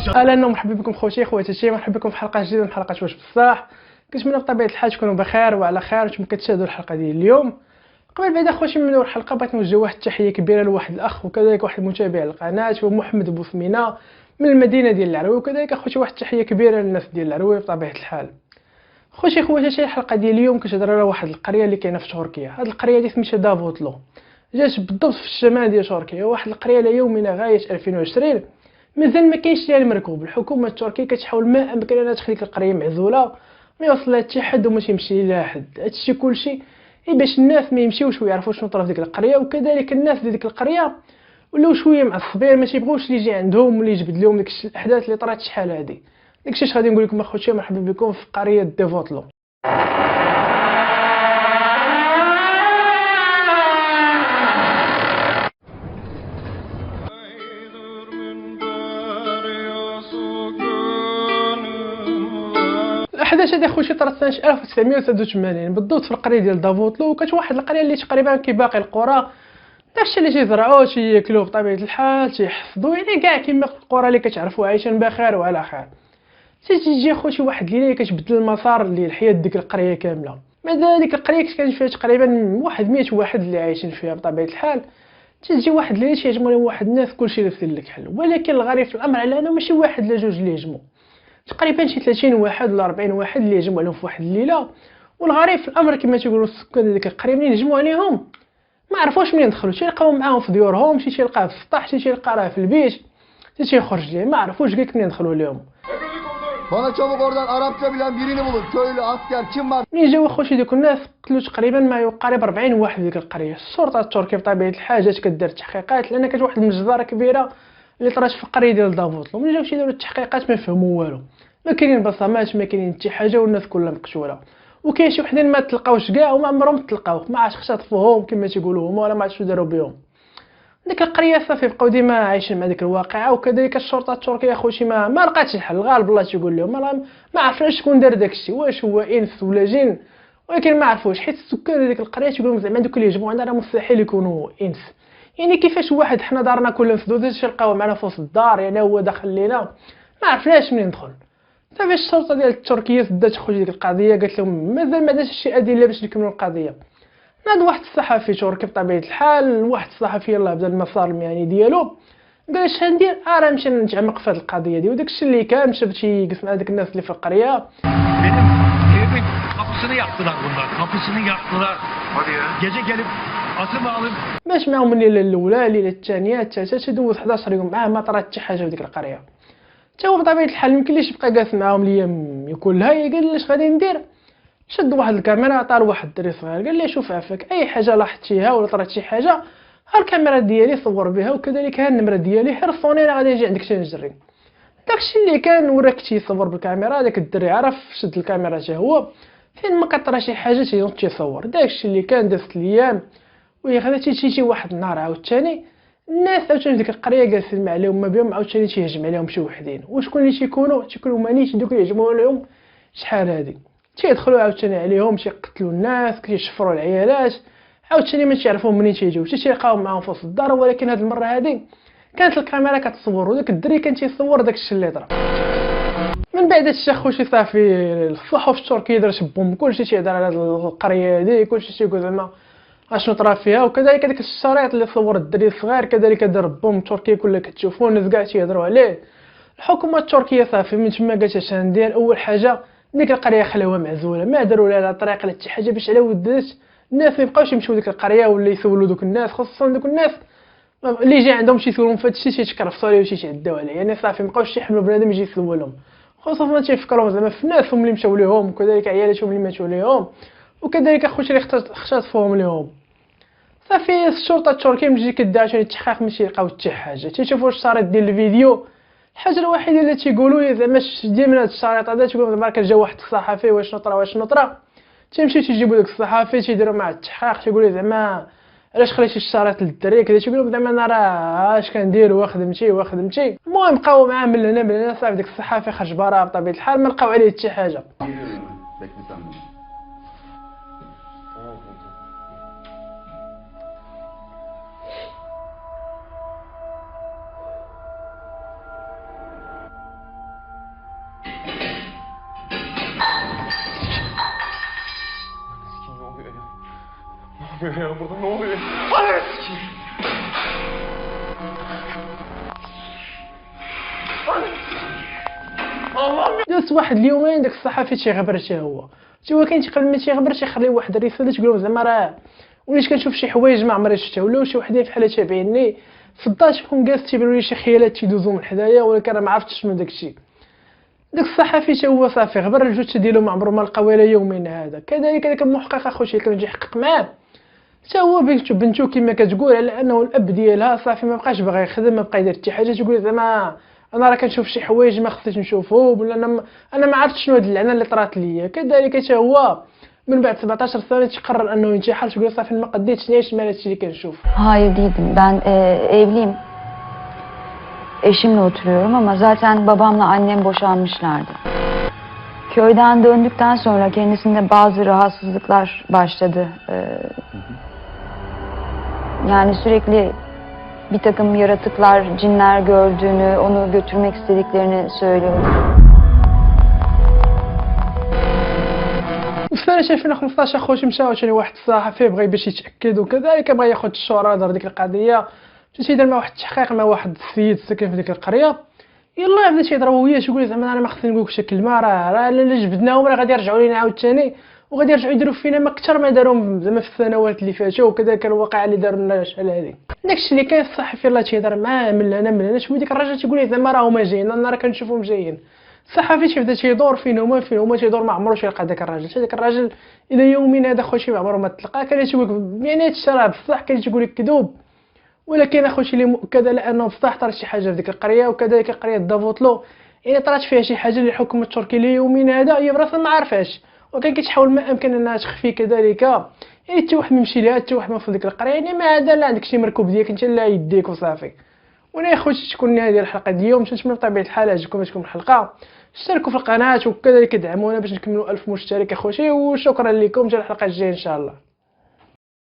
اهلا ومرحبا بكم خوتي خواتاتي، مرحبا بكم في حلقه جديده من حلقات واش بصح. كنتمنى بطبيعه الحال تكونوا بخير وعلى خير وانتم كتشاهدوا الحلقه ديال اليوم. قبل بعدا خوتي من نور الحلقه بغيت نوجه واحد التحيه كبيره لواحد الاخ وكذلك واحد المتابع للقناه هو محمد بوثمينه من المدينه ديال العروي، وكذلك اخوتي واحد التحيه كبيره للناس ديال العروي بطبيعه الحال. خوتي خواتاتي، الحلقه ديال اليوم كتهضر على واحد القريه اللي كاينه في تركيا. هاد القريه دي سميتها دافوتلو، جات بالضبط في الشمال ديال تركيا. واحد القريه ليومنا غايه 2020 مازال ما كاينش ليها المركوب. الحكومه التركيه كتحاول ما امكن انها تخلي القريه معزوله، ما يوصل لها حتى حد وما تيمشي لها حد. هادشي كلشي باش الناس ما يمشيوش ويعرفوا شنو طرا في ديك القريه، وكذلك الناس ديال ديك القريه ولاو شويه معصبين، ما تيبغوش اللي يجي عندهم واللي يجبد لهم ديك الاحداث اللي طرات شحال هادي. داكشي اش غادي نقول لكم اخوتي. مرحبا بكم في قريه ديفوتلو. الاحداث هذه خوتي طرات سنه 1983 بالضبط في القريه ديال دافوتلو، وكانت واحد القريه اللي تقريبا كي باقي القرى داكشي اللي تيزرعوه تياكلوه بطبيعه الحال، تيحفظوا يعني كاع كيما القرى اللي كتعرفوا عايشين بخير وعلى خير. تيجي خوتي واحد الليله كتبدل المسار ديال الحياه ديك القريه كامله. بعد ديك القريه كانت فيها تقريبا واحد 100 واحد اللي عايشين فيها بطبيعه الحال. تجي واحد الليله تيهجموا عليهم واحد الناس كلشي لابسين لك حل، ولكن الغريب في الامر على انه ماشي واحد لا جوج اللي يهجموا، تقريبا شي 30 واحد ولا 40 واحد اللي يهجموا عليهم في واحد الليله. والغريب في الامر كما تيقولوا السكان ديك القريه منين يهجموا عليهم ما عرفوش منين دخلوا. تيلقاو معاهم في ديورهم، شي تيلقاه في السطح، شي تيلقى راه في البيت، شي تيخرج ليه، ما عرفوش كاع منين دخلوا ليهم. Bana çabuk oradan Arapça bilen birini bulun. Köylü, asker kim var? منين جاو خوتي دوك الناس قتلوا تقريبا ما يقارب 40 واحد في ديك القريه. الشرطه التركيه بطبيعه الحال جات كدير تحقيقات، لان كانت واحد المجزره كبيره اللي طرات في القريه ديال دافوتلو. ملي جاو يديروا التحقيقات ما فهموا والو، ما كاينين بصمات، ما كاينين حتى حاجه، والناس كلها مقتوله. وكاين شي وحدين ما تلقاوش كاع وما عمرهم تلقاو، ما عرفتش اختطفوهم كما تيقولوا هما ولا ما عرفتش شنو داروا بهم. ديك القريه صافي بقاو ديما عايشين مع ديك الواقعه. وكذلك الشرطه التركيه خوتي ما لقاتش الحل. غالب الله تيقول لهم ما عرفناش شكون دار داكشي، واش هو انس ولا جن، ولكن ما عرفوش حيت السكان ديك القريه تيقولوا زعما دوك اللي يهجموا عندنا مستحيل يكونوا انس. يعني كيفاش واحد حنا دارنا كلها مسدوده تلقاوه معنا في وسط الدار، يعني هو دخل لينا ما عرفناش منين دخل. صافي الشرطه ديال تركيا سدات خوتي ديك القضيه، قالت لهم مازال ما داش شي ادله باش نكملوا القضيه. ناض واحد الصحفي تركي بطبيعه الحال، واحد الصحفي يلاه بدا المسار المهني ديالو، قال اش ندير؟ راه نمشي نتعمق في هذه القضيه دي. وداكشي اللي كان مشى باش يجلس مع ديك الناس اللي في القريه. Benim evimin kapısını yaktılar bunlar. Kapısını yaktılar. Hadi ya. Gece gelip atımı alıp باش معاهم الليله الاولى، الليله الثانيه، الثالثه، دوز 11 يوم معاه ما طرات حتى حاجه في ديك القريه. حتى هو بطبيعه الحال يمكنليش يبقى جالس معاهم الايام كلها. قال اش غادي ندير؟ شد واحد الكاميرا عطاه لواحد الدري صغير، قال ليه شوف عافاك اي حاجه لاحظتيها ولا طرات شي حاجه ها الكاميرا ديالي صور بها، وكذلك ها النمره ديالي حرصوني انا غادي نجي عندك تنجري. داكشي اللي كان وراك تيصور بالكاميرا. داك الدري عرف شد الكاميرا حتى هو فين ما كطرا شي حاجه تينوض تيصور. داكشي اللي كان دازت الايام ويخلى تيجي واحد النهار عاوتاني الناس عاوتاني ديك القريه جالسين عليهم ما بهم عاوتاني تيهجم عليهم شي وحدين. وشكون اللي تيكونوا مانيش دوك اللي يهجموا عليهم شحال هادي. تيدخلوا عاوتاني عليهم تيقتلوا الناس، كيشفروا العيالات، عاوتاني ما تيعرفوهم منين تيجيو، تيلقاوهم معاهم في وسط الدار. ولكن هاد المره هادي كانت الكاميرا كتصور وداك الدري كان تيصور داكشي اللي طرا. من بعد هادشي خوتي صافي الصحف التركيه درت بوم، كلشي تيهضر على هاد القريه هادي، كلشي تيقول زعما اشنو طرا فيها. وكذلك داك الشريط اللي صور الدري الصغير كذلك دار بوم، تركيا كلها كتشوفو، الناس كاع تيهضروا عليه. الحكومه التركيه صافي من تما قالت اش ندير. اول حاجه ديك القريه خلاوها معزوله، ما داروا لها لا طريق لا حتى حاجه باش على ودات الناس ما يبقاوش يمشيو ديك القريه ولا يسولوا دوك الناس، خصوصا دوك الناس اللي يجي عندهم شي يسولهم في هادشي تيتكرفصوا عليه وشي يتعداو عليه. يعني صافي مابقاوش يحملوا بنادم يجي يسولهم، خصوصا تيفكروا زعما في ناسهم اللي مشاو ليهم وكذلك عيالاتهم اللي ماتوا ليهم وكذلك اخوتي اللي اختطفوهم ليهم. صافي الشرطه التركيه ملي كدير عشان التحقيق ما تيلقاو حتى حاجه، تيشوفوا الشريط ديال الفيديو. الحاجه الوحيده اللي تيقولوا لي زعما ديال من هاد الشريط هذا تيقولوا زعما كان جا واحد الصحفي واش نطرا واش نطرا، تيمشيو تيجيبوا داك الصحفي تيديروا معاه التحقيق، تيقول لي زعما علاش خليتي الشريط للدري كذا، تيقول لهم زعما انا راه اش كندير وخدمتي. المهم بقاو معاه من هنا صافي داك الصحفي خرج برا بطبيعه الحال، ما لقاو عليه حتى حاجه. Beklesem mi? oluyor ya burada ne oluyor? دازت واحد اليومين داك الصحفي تيغبر حتى هو كاين تيقلب ما تيغبر تيخلي واحد الرساله تقول لهم زعما راه وليت كنشوف شي حوايج ما عمري شفتها ولا شي وحدين بحال تابعيني في الدار تكون جالس تيبان لي شي خيالات تيدوزو من حدايا ولكن راه ما عرفتش شنو داكشي. داك الصحفي تا هو صافي غبر الجثه ديالو ما عمرو ما لقاو ولا يومين هذا. كذلك داك المحقق اخوتي كان جاي يحقق معاه حتى هو بنتو كما كتقول على انه الاب ديالها صافي ما بقاش باغي يخدم ما بقى يدير حتى حاجه تقول زعما انا راه كنشوف شي حوايج ما خصنيش نشوفهم ولا انا ما عرفتش شنو هاد اللعنه اللي طرات ليا. كذلك حتى هو من بعد 17 سنه تقرر انه ينتحر تقول صافي ما قديتش نعيش مع هادشي اللي كنشوف. Hayır değildim. Ben evliyim. Eşimle oturuyorum ama zaten babamla annem boşanmışlardı. Köyden döndükten sonra kendisinde bazı rahatsızlıklar başladı. Yani sürekli bir takım yaratıklar, cinler gördüğünü, onu götürmek istediklerini söylüyor. في سنة 2015 اخوتي مشى عاوتاني واحد الصحفي بغى باش يتاكد وكذلك بغى ياخذ الشهرة دار ديك القضيه مشى تيدير مع واحد التحقيق مع واحد السيد ساكن في ديك القريه. يلاه بدا تيهضر هو وياه تيقول زعما انا ما خصني نقول لك شي كلمه راه الا جبدناهم راه غادي يرجعوا لينا عاوتاني وغادي يرجعوا يديروا فينا ما اكثر ما دارهم زعما في السنوات اللي فاتوا وكذلك الواقعه اللي داروا لنا شحال هذه. داكشي اللي كاين الصحفي يلاه تيهضر معاه من هنا شويه ديك الراجل تيقول ليه زعما راهما جايين انا راه كنشوفهم جايين. الصحفي تيبدا تيدور فين هما تيدور ما عمرو يلقى داك الراجل حتى داك الراجل الى يومنا هذا خوتي ما عمرو ما تلقى. كان تيقول لك يعني هادشي راه بصح كان تيقول لك كذوب ولكن اخوتي اللي مؤكده لانه بصح طرات شي حاجه في ديك القريه وكذلك قريه دافوتلو يعني طرات فيها شي حاجه اللي الحكومه التركي ليومنا هذا هي براسها ما عارفاش وكان كتحاول ما امكن انها تخفي كذلك. يعني حتى واحد ما يمشي لها حتى واحد ما في ديك القريه يعني ما هذا لا عندك شي مركوب ديالك انت لا يديك وصافي. وانا يا خوتي تكون هذه الحلقه ديال اليوم نتمنى بطبيعه الحال عجبكم تكون الحلقه اشتركوا في القناه وكذلك دعمونا باش نكملوا 1000 مشترك اخوتي وشكرا لكم حتى الحلقه الجايه ان شاء الله.